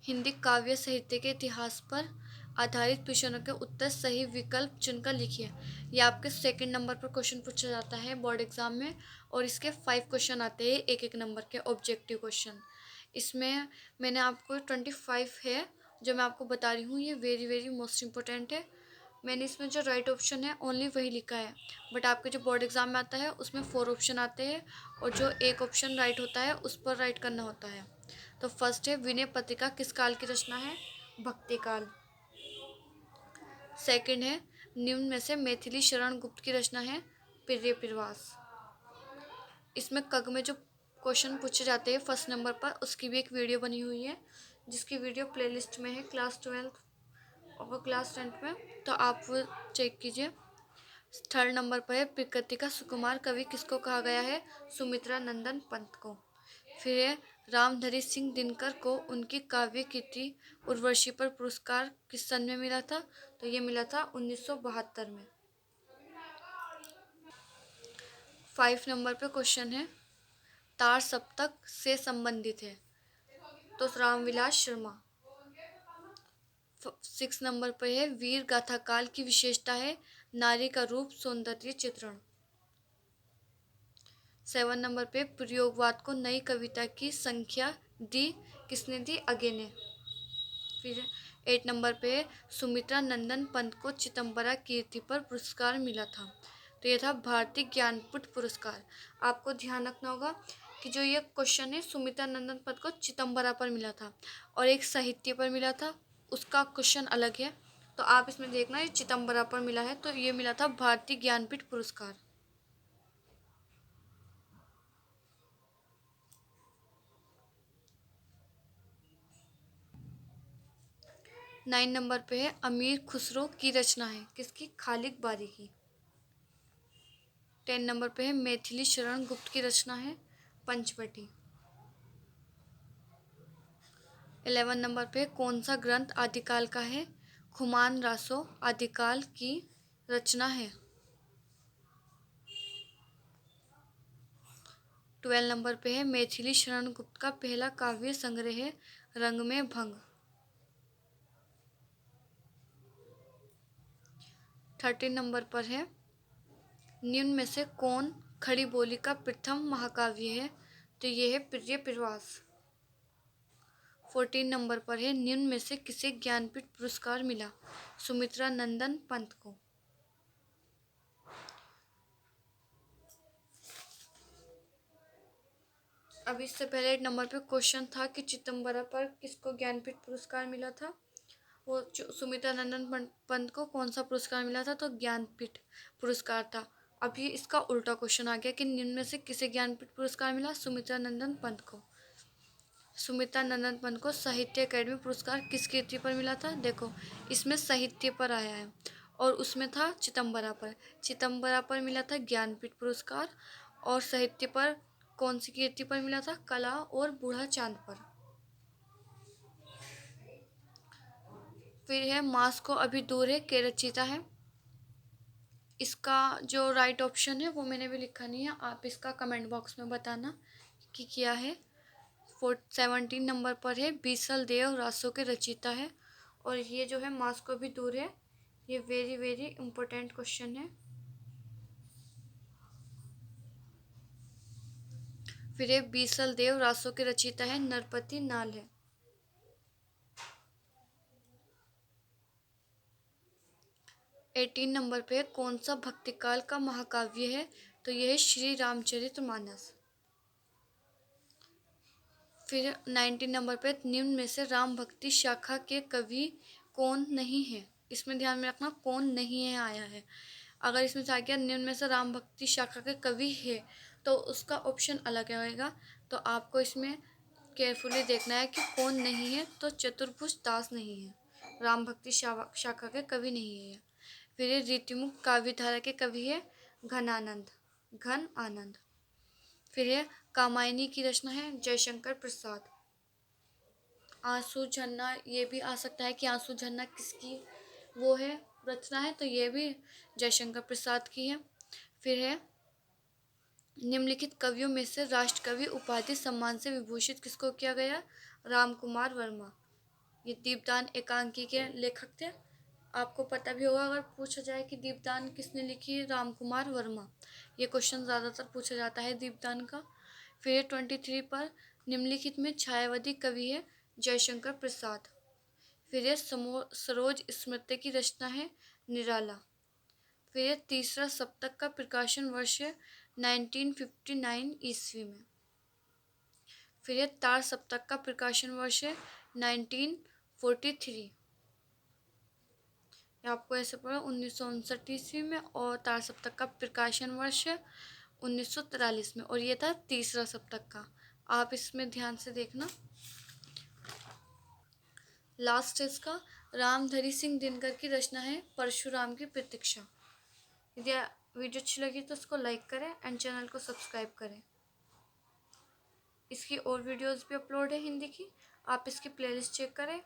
हिंदी काव्य साहित्य के इतिहास पर आधारित प्रश्नों के उत्तर सही विकल्प चुनकर लिखिए। ये आपके सेकंड नंबर पर क्वेश्चन पूछा जाता है बोर्ड एग्जाम में, और इसके 5 क्वेश्चन आते हैं एक एक नंबर के ऑब्जेक्टिव क्वेश्चन। इसमें मैंने आपको 25 है जो मैं आपको बता रही हूँ, ये वेरी वेरी मोस्ट इंपॉर्टेंट है। मैंने इसमें जो राइट ऑप्शन है ओनली वही लिखा है, बट आपके जो बोर्ड एग्जाम में आता है उसमें 4 ऑप्शन आते हैं, और जो एक ऑप्शन राइट होता है उस पर राइट करना होता है। तो फर्स्ट है, विनय पत्रिका किस काल की रचना है? भक्ति काल। सेकंड है, निम्न में से मैथिली शरण गुप्त की रचना है? प्रिय प्रवास। इसमें कग में जो क्वेश्चन पूछे जाते हैं फर्स्ट नंबर पर, उसकी भी एक वीडियो बनी हुई है, जिसकी वीडियो प्लेलिस्ट में है क्लास 12 और क्लास 10 में, तो आप वो चेक कीजिए। थर्ड नंबर पर है, प्रकृति का सुकुमार कवि किसको कहा गया है? सुमित्रा नंदन पंत को। फिर है, रामधारी सिंह दिनकर को उनकी काव्य कृति उर्वशी पर पुरस्कार किस सन में मिला था? तो ये मिला था 1972 में। 5 नंबर पे क्वेश्चन है, तार सप्तक से संबंधित है? तो रामविलास शर्मा। 6 नंबर पर है, वीर गाथा काल की विशेषता है? नारी का रूप, सौंदर्य चित्रण। 7 नंबर पे, प्रयोगवाद को नई कविता की संख्या दी किसने दी? अगे ने। फिर 8 नंबर पे, सुमित्रा नंदन पंत को चिदंबरा कीर्ति पर पुरस्कार मिला था? तो यह था भारतीय ज्ञानपीठ पुरस्कार। आपको ध्यान रखना होगा कि जो ये क्वेश्चन है, सुमित्रा नंदन पंत को चिदंबरा पर मिला था और एक साहित्य पर मिला था, उसका क्वेश्चन अलग है। तो आप इसमें देखना, ये चिदंबरा पर मिला है, तो ये मिला था भारतीय ज्ञानपीठ पुरस्कार। 9 नंबर पे है, अमीर खुसरो की रचना है? किसकी? खालिद बारी की। 10 नंबर पे है, मैथिली शरण गुप्त की रचना है? पंचवटी। 11 नंबर पे, कौन सा ग्रंथ आदिकाल का है? खुमान रासो आदिकाल की रचना है? 12 नंबर पे है, मैथिली शरण गुप्त का पहला काव्य संग्रह है? रंग में भंग। 13 नंबर पर है, निम्न में से कौन खड़ी बोली का प्रथम महाकाव्य है? तो ये है प्रिय प्रवास। 14 नंबर पर है, निम्न में से किसे ज्ञानपीठ पुरस्कार मिला? सुमित्रा नंदन पंत को। अब इससे पहले 8 नंबर पे क्वेश्चन था कि चिदंबरा पर किसको ज्ञानपीठ पुरस्कार मिला था? वो सुमित्रा नंदन पंत को कौन सा पुरस्कार मिला था? तो ज्ञानपीठ पुरस्कार था। अभी इसका उल्टा क्वेश्चन आ गया कि निम्न में से किसे ज्ञानपीठ पुरस्कार मिला? सुमित्रा नंदन पंत को। सुमित्रा नंदन पंत को साहित्य अकेडमी पुरस्कार किस कृति पर मिला था? देखो, इसमें साहित्य पर आया है और उसमें था चिदंबरा पर। चिदंबरा पर मिला था ज्ञानपीठ पुरस्कार, और साहित्य पर कौन सी कृति पर मिला था? कला और बूढ़ा चांद पर। फिर है, मास को अभी दूर है के रचयिता है? इसका जो राइट ऑप्शन है वो मैंने भी लिखा नहीं है, आप इसका कमेंट बॉक्स में बताना कि क्या है। 17 नंबर पर है, बीसल देव रासो के रचयिता है? और ये जो है मास को भी दूर है, ये वेरी वेरी इंपॉर्टेंट क्वेश्चन है। फिर है, बीसल देव रासो के रचयिता है? नरपति नाल है। 18 नंबर पे, कौन सा भक्तिकाल का महाकाव्य है? तो यह है श्री रामचरितमानस। फिर 19 नंबर पे, निम्न में से राम भक्ति शाखा के कवि कौन नहीं है? इसमें ध्यान में रखना, कौन नहीं है आया है। अगर इसमें से आ गया निम्न में से राम भक्ति शाखा के कवि है, तो उसका ऑप्शन अलग आएगा। तो आपको इसमें केयरफुली देखना है कि कौन नहीं है। तो चतुर्भुज दास नहीं है, राम भक्ति शाखा के कवि नहीं है। फिर ये रीतिमुख काव्यधारा के कवि है? घन आनंद। फिर है, कामायनी की रचना है? जयशंकर प्रसाद। आंसू झरना, ये भी आ सकता है कि आंसू झरना किसकी वो है, रचना है? तो ये भी जयशंकर प्रसाद की है। फिर है, निम्नलिखित कवियों में से राष्ट्रकवि उपाधि सम्मान से विभूषित किसको किया गया? राम कुमार वर्मा। ये दीपदान एकांकी के लेखक थे। आपको पता भी होगा अगर पूछा जाए कि दीपदान किसने लिखी, राम कुमार वर्मा। ये क्वेश्चन ज़्यादातर पूछा जाता है दीपदान का। फिर 23 पर निम्नलिखित में छायावादी कवि है जयशंकर प्रसाद। फिर ये सरोज स्मृति की रचना है निराला। फिर ये तीसरा सप्तक का प्रकाशन वर्ष है 1959 ईस्वी में। फिर ये तार सप्तक का प्रकाशन वर्ष है 1943। ये आपको ऐसे पढ़ा 1959 ईस्वी में, और तार सप्तक का प्रकाशन वर्ष 1943 में, और ये था तीसरा सप्तक का। आप इसमें ध्यान से देखना। लास्ट इसका रामधरी सिंह दिनकर की रचना है परशुराम की प्रतीक्षा। यदि वीडियो अच्छी लगी तो उसको लाइक करें एंड चैनल को सब्सक्राइब करें। इसकी और वीडियोस भी अपलोड है हिंदी की, आप इसकी प्लेलिस्ट चेक करें।